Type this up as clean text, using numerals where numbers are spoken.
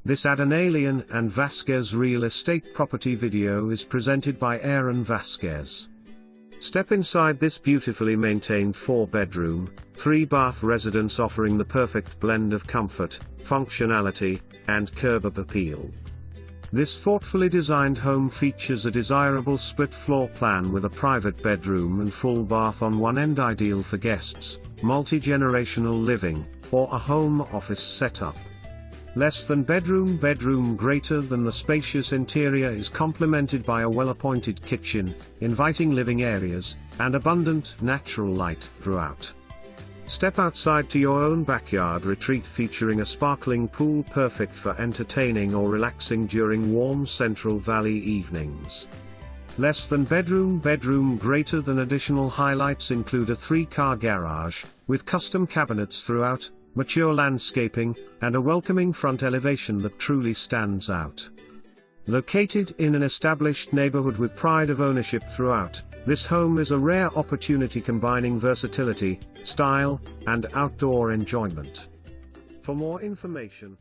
This Adanalian and Vasquez Real Estate property video is presented by Aaron Vasquez. Step inside this beautifully maintained 4-bedroom, 3-bath residence offering the perfect blend of comfort, functionality, and curb appeal. This thoughtfully designed home features a desirable split floor plan with a private bedroom and full bath on one end, ideal for guests, multi-generational living, or a home office setup. Less than bedroom greater than the spacious interior is complemented by a well-appointed kitchen, inviting living areas, and abundant natural light throughout. Step outside to your own backyard retreat featuring a sparkling pool perfect for entertaining or relaxing during warm Central Valley evenings. Less than bedroom greater than additional highlights include a 3-car garage, with custom cabinets throughout, mature landscaping, and a welcoming front elevation that truly stands out. Located in an established neighborhood with pride of ownership throughout, this home is a rare opportunity combining versatility, style, and outdoor enjoyment. For more information,